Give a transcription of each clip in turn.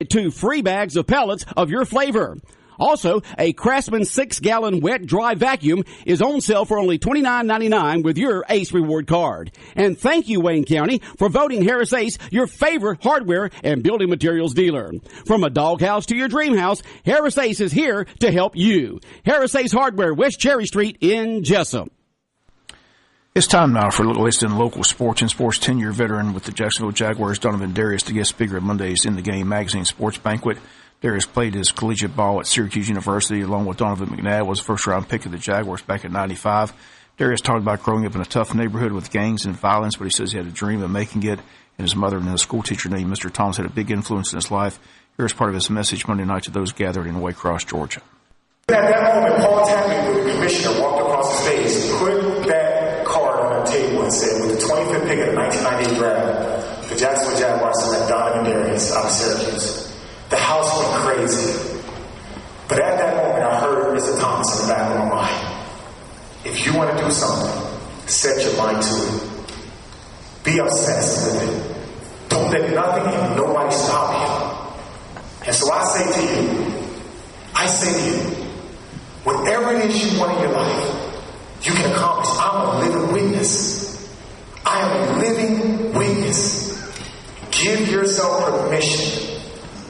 get 2 free bags of pellets of your flavor. Also, a Craftsman 6-gallon wet dry vacuum is on sale for only $29.99 with your Ace Reward card. And thank you, Wayne County, for voting Harris Ace your favorite hardware and building materials dealer. From a doghouse to your dream house, Harris Ace is here to help you. Harris Ace Hardware, West Cherry Street in Jesup. It's time now for a little list in local sports. And sports 10-year veteran with the Jacksonville Jaguars, Donovan Darius, the guest speaker at Monday's In the Game magazine sports banquet. Darius played his collegiate ball at Syracuse University along with Donovan McNabb, was a first-round pick of the Jaguars back in '95. Darius talked about growing up in a tough neighborhood with gangs and violence, but he says he had a dream of making it, and his mother and a school teacher named Mr. Thomas had a big influence in his life. Here's part of his message Monday night to those gathered in Waycross, Georgia. At that moment, Paul Taffy, the commissioner, walked across the stage, put that card on the table and said, with the 25th pick of the 1998 draft, the Jacksonville Jaguars select Donovan Darius out of Syracuse. The house went crazy. But at that moment, I heard Mr. Thomas in the back of my mind. If you want to do something, set your mind to it. Be obsessed with it. Don't let nothing and nobody stop you. And so I say to you, whatever it is you want in your life, you can accomplish. I'm a living witness. I am a living witness. Give yourself permission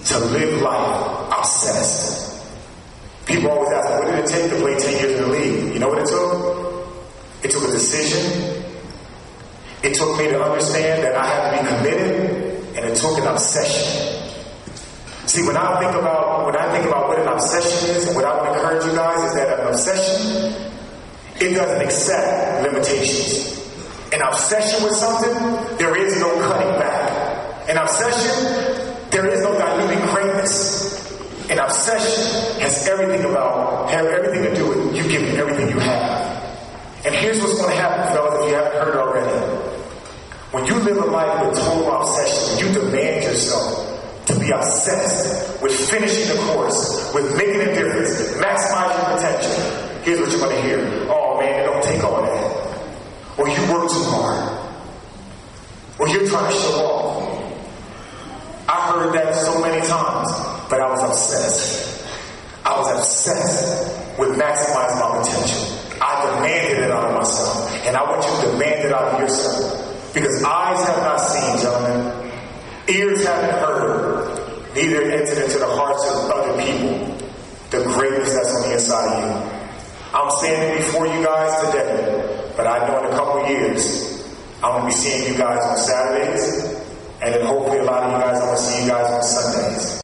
to live life obsessed. People always ask me, what did it take to play 10 years in the league? You know what it took? It took a decision. It took me to understand that I had to be committed, and it took an obsession. See, when I think about what an obsession is, and what I want to encourage you guys is that an obsession, it doesn't accept limitations. An obsession with something, there is no cutting back. An obsession, there is no diluting greatness. An obsession has everything to do with you giving everything you have. And here's what's going to happen, fellas, if you haven't heard already. When you live a life with total obsession, you demand yourself to be obsessed with finishing the course, with making a difference, maximizing potential. Here's what you're going to hear. Oh man, it don't take all that. Or you work too hard. Or you're trying to show off. I heard that so many times, but I was obsessed. I was obsessed with maximizing my potential. I demanded it out of myself, and I want you to demand it out of yourself. Because eyes have not seen, gentlemen, ears haven't heard, neither entered into the hearts of other people the greatness that's on the inside of you. I'm standing before you guys today, but I know in a couple of years, I'm going to be seeing you guys on Saturdays, and then hopefully a lot of you guys, I'm going to see you guys on Sundays.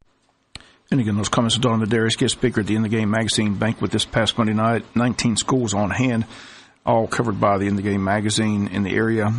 And again, those comments of Donovan Darius, guest speaker at the In the Game magazine banquet this past Monday night. 19 schools on hand, all covered by the In the Game magazine in the area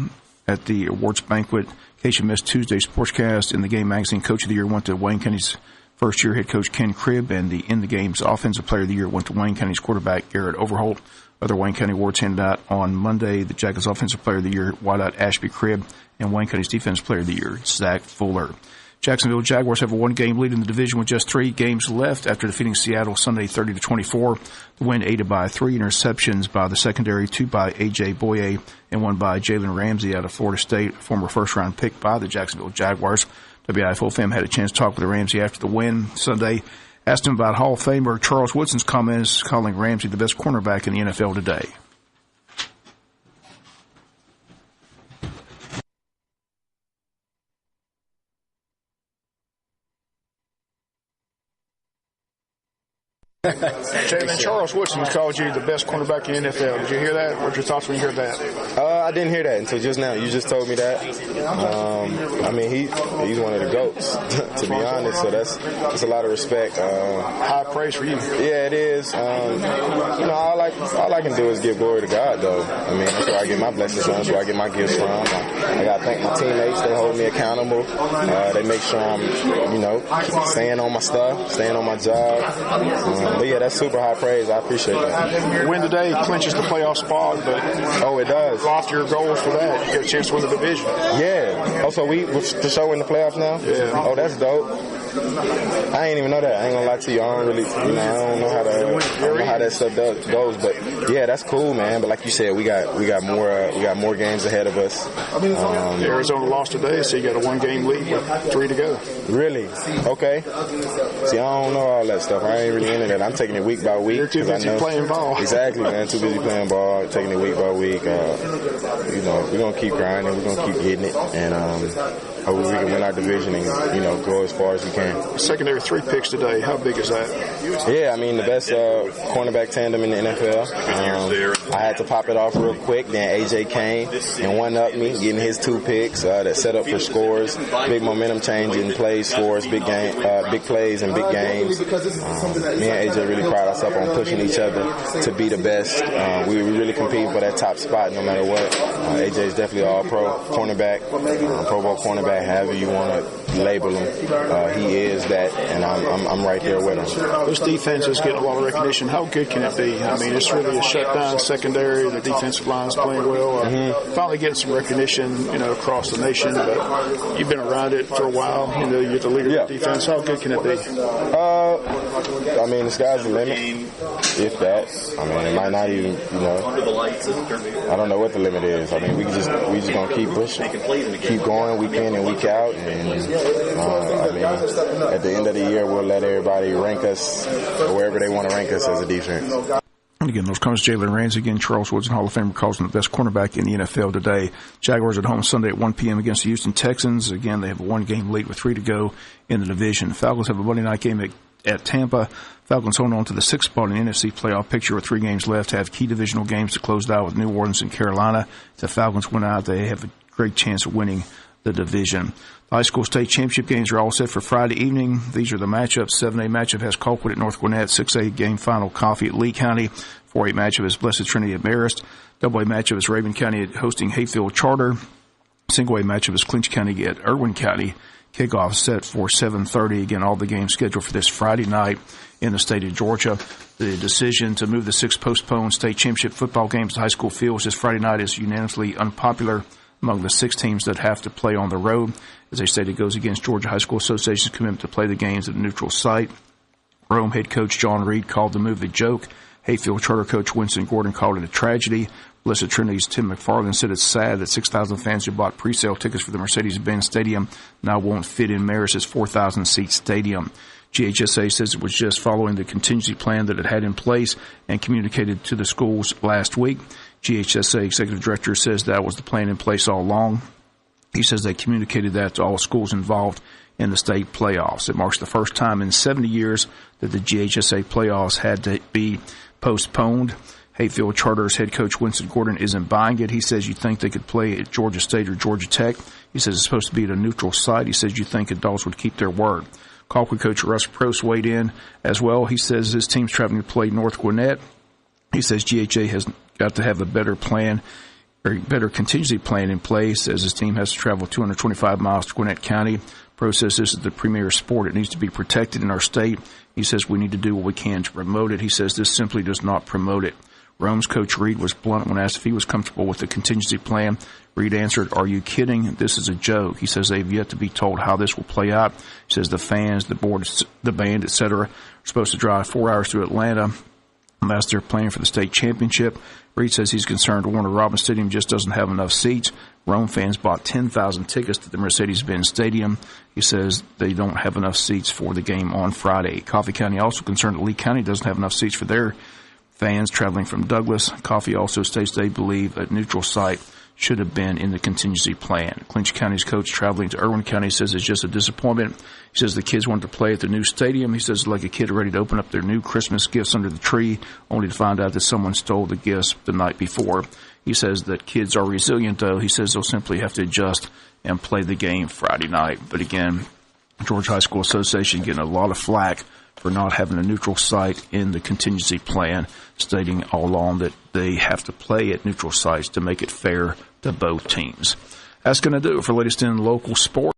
at the awards banquet. In case you missed Tuesday's sportscast, In the Game magazine Coach of the Year went to Wayne County's first-year head coach Ken Cribb, and the In the Game's Offensive Player of the Year went to Wayne County's quarterback Garrett Overholt. Other Wayne County awards handed out on Monday: the Jackals Offensive Player of the Year, wideout Ashby Cribb, and Wayne County's Defensive Player of the Year, Zach Fuller. Jacksonville Jaguars have a one-game lead in the division with just 3 games left after defeating Seattle Sunday 30-24. The win aided by 3 interceptions by the secondary, 2 by A.J. Boye and 1 by Jalen Ramsey out of Florida State, former first-round pick by the Jacksonville Jaguars. WIFO fam had a chance to talk with Ramsey after the win Sunday. Asked him about Hall of Famer Charles Woodson's comments calling Ramsey the best cornerback in the NFL today. Jalen, Charles Woodson called you the best cornerback in the NFL. Did you hear that? What were your thoughts when you heard that? I didn't hear that until just now. You just told me that. I mean, he's one of the GOATs, to be honest. So that's a lot of respect. High praise for you. Yeah, it is. All I can do is give glory to God, though. I mean, that's where I get my blessings from. That's where I get my gifts from. I got to thank my teammates. They hold me accountable. They make sure I'm, staying on my stuff, staying on my job. But yeah, that's super high praise. I appreciate that. Win today clinches the playoff spot, but it does. Go after your goals for that. You get a chance to win the division. Yeah. Oh, so we for sure in the playoffs now? Yeah. Oh, that's dope. I ain't even know that. I ain't gonna lie to you. I don't really, I don't know how that stuff goes. But yeah, that's cool, man. But like you said, we got more games ahead of us. Arizona lost today, so you got a 1-game lead with 3 to go. Really? Okay. See, I don't know all that stuff. I ain't really into that. I'm taking it week by week. You're too busy playing ball. Exactly, man. Too busy playing ball. Taking it week by week. We're gonna keep grinding. We're gonna keep getting it, and hopefully we can win our division and go as far as we can. Secondary 3 picks today. How big is that? Yeah, I mean the best cornerback tandem in the NFL. I had to pop it off real quick. Then AJ came and one-upped me, getting his 2 picks that set up for scores, big momentum changing plays for us, big plays and big games. Me and AJ really pride ourselves on pushing each other to be the best. We really compete for that top spot no matter what. AJ is definitely an all-pro cornerback, Pro Bowl cornerback, however you want to label him. He is that, and I'm right there with him. This defense is getting a lot of recognition. How good can it be? I mean, it's really a shutdown secondary. The defensive line is playing well. Finally getting some recognition, across the nation. But you've been around it for a while. You're the leader of the defense. How good can it be? I mean, the sky's the limit. If that, I mean, it might not even. I don't know what the limit is. I mean, we just gonna keep pushing, keep going week in and week out, and I mean, at the end of the year, we'll let everybody rank us wherever they want to rank us as a defense. And again, those comments, Jalen Ramsey, again, Charles Woods, and Hall of Famer, calls him the best cornerback in the NFL today. Jaguars at home Sunday at 1 p.m. against the Houston Texans. Again, they have a 1-game lead with 3 to go in the division. Falcons have a Monday night game at Tampa. Falcons hold on to the 6th spot in the NFC playoff picture with 3 games left to have key divisional games to close out with New Orleans and Carolina. If the Falcons win out, they have a great chance of winning the division. The high school state championship games are all set for Friday evening. These are the matchups. 7A matchup has Colquitt at North Gwinnett. 6A game final Coffee at Lee County. 4A matchup is Blessed Trinity at Marist. AA matchup is Raven County hosting Hayfield Charter. Single A matchup is Clinch County at Irwin County. Kickoff set for 7:30. Again, all the games scheduled for this Friday night in the state of Georgia. The decision to move the 6 postponed state championship football games to high school fields this Friday night is unanimously unpopular among the 6 teams that have to play on the road. As I said, it goes against Georgia High School Association's commitment to play the games at a neutral site. Rome head coach John Reed called the move a joke. Hayfield Charter coach Winston Gordon called it a tragedy. Blessed Trinity's Tim McFarland said it's sad that 6,000 fans who bought pre-sale tickets for the Mercedes-Benz Stadium now won't fit in Marist's 4,000-seat stadium. GHSA says it was just following the contingency plan that it had in place and communicated to the schools last week. GHSA executive director says that was the plan in place all along. He says they communicated that to all schools involved in the state playoffs. It marks the first time in 70 years that the GHSA playoffs had to be postponed. Hayfield Charter's head coach Winston Gordon isn't buying it. He says you think they could play at Georgia State or Georgia Tech. He says it's supposed to be at a neutral site. He says you think adults would keep their word. Colquitt coach Russ Prost weighed in as well. He says his team's traveling to play North Gwinnett. He says GHA has got to have a better plan or better contingency plan in place as his team has to travel 225 miles to Gwinnett County. Prost says this is the premier sport. It needs to be protected in our state. He says we need to do what we can to promote it. He says this simply does not promote it. Rome's coach Reed was blunt when asked if he was comfortable with the contingency plan. Reed answered, "Are you kidding? This is a joke." He says they've yet to be told how this will play out. He says the fans, the board, the band, etc. are supposed to drive 4 hours to Atlanta. That's their plan for the state championship. Reed says he's concerned Warner Robins Stadium just doesn't have enough seats. Rome fans bought 10,000 tickets to the Mercedes-Benz Stadium. He says they don't have enough seats for the game on Friday. Coffee County also concerned that Lee County doesn't have enough seats for their fans traveling from Douglas. Coffee also states they believe a neutral site should have been in the contingency plan. Clinch County's coach traveling to Irwin County says it's just a disappointment. He says the kids wanted to play at the new stadium. He says it's like a kid ready to open up their new Christmas gifts under the tree, only to find out that someone stole the gifts the night before. He says that kids are resilient, though. He says they'll simply have to adjust and play the game Friday night. But again, Georgia High School Association getting a lot of flack for not having a neutral site in the contingency plan, stating all along that they have to play at neutral sites to make it fair to both teams. That's going to do it for latest in local sports.